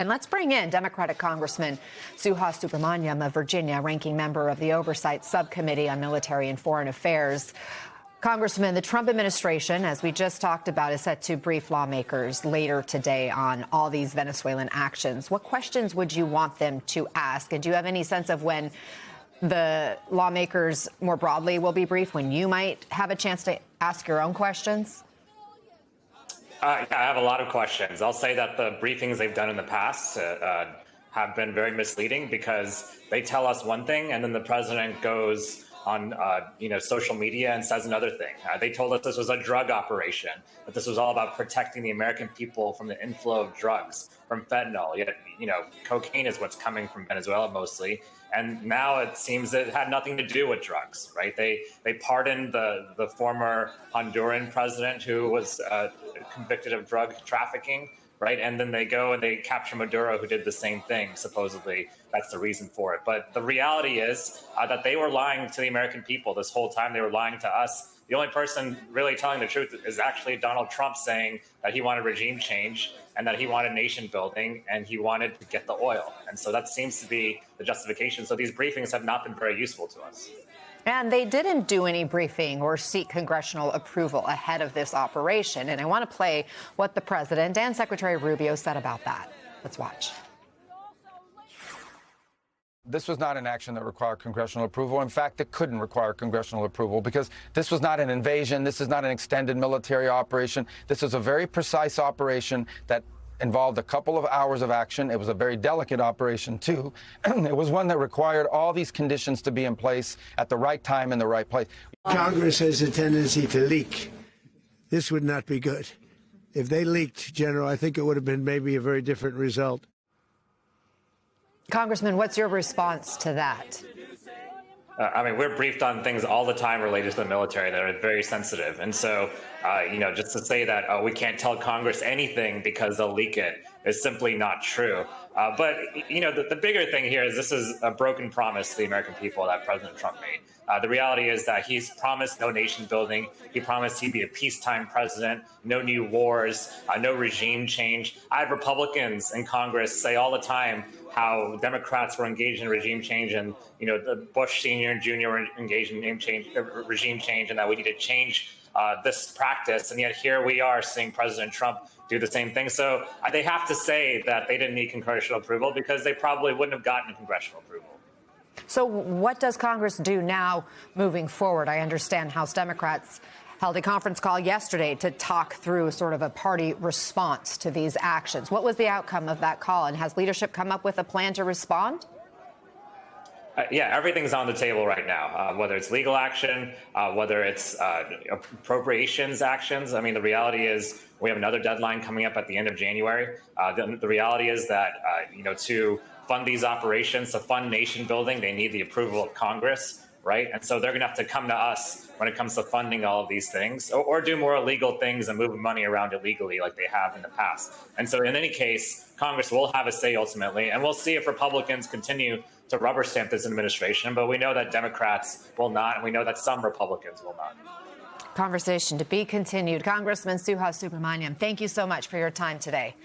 And let's bring in Democratic Congressman Suha Subramaniam of Virginia, ranking member of the Oversight Subcommittee on Military and Foreign Affairs. Congressman, the Trump administration, as we just talked about, is set to brief lawmakers later today on all these Venezuelan actions. What questions would you want them to ask? And do you have any sense of when the lawmakers more broadly will be briefed, when you might have a chance to ask your own questions? I have a lot of questions. I'll say that the briefings they've done in the past have been very misleading because they tell us one thing and then the president goes on social media and says another thing. They told us this was a drug operation, that this was all about protecting the American people from the inflow of drugs, from fentanyl. Yet, cocaine is what's coming from Venezuela mostly. And now it seems it had nothing to do with drugs, right? They pardoned the former Honduran president who was convicted of drug trafficking, right? And then they go and they capture Maduro, who did the same thing. Supposedly, that's the reason for it. But the reality is that they were lying to the American people this whole time. They were lying to us. The only person really telling the truth is actually Donald Trump, saying that he wanted regime change and that he wanted nation building and he wanted to get the oil. And so that seems to be the justification. So these briefings have not been very useful to us. And they didn't do any briefing or seek congressional approval ahead of this operation. And I want to play what the president and Secretary Rubio said about that. Let's watch. This was not an action that required congressional approval. In fact, it couldn't require congressional approval because this was not an invasion. This is not an extended military operation. This is a very precise operation that involved a couple of hours of action. It was a very delicate operation, too. It was one that required all these conditions to be in place at the right time in the right place. Congress has a tendency to leak. This would not be good. If they leaked, General, I think it would have been maybe a very different result. Congressman, what's your response to that? We're briefed on things all the time related to the military that are very sensitive. And so, just to say that we can't tell Congress anything because they'll leak it is simply not true. But the bigger thing here is this is a broken promise to the American people that President Trump made. The reality is that he's promised no nation building. He promised he'd be a peacetime president, no new wars, no regime change. I have Republicans in Congress say all the time how Democrats were engaged in regime change and, the Bush Sr. and Jr. were engaged in regime change and that we need to change this practice. And yet here we are seeing President Trump do the same thing. So they have to say that they didn't need congressional approval because they probably wouldn't have gotten congressional approval. So what does Congress do now moving forward? I understand House Democrats held a conference call yesterday to talk through sort of a party response to these actions. What was the outcome of that call? And has leadership come up with a plan to respond? Yeah, everything's on the table right now, whether it's legal action, whether it's appropriations actions. The reality is we have another deadline coming up at the end of January. The reality is that, to fund these operations, to fund nation building, they need the approval of Congress, right? And so they're going to have to come to us when it comes to funding all of these things or do more illegal things and move money around illegally like they have in the past. And so in any case, Congress will have a say ultimately, and we'll see if Republicans continue to rubber stamp this administration. But we know that Democrats will not, and we know that some Republicans will not. Conversation to be continued. Congressman Suha Subramaniam, thank you so much for your time today.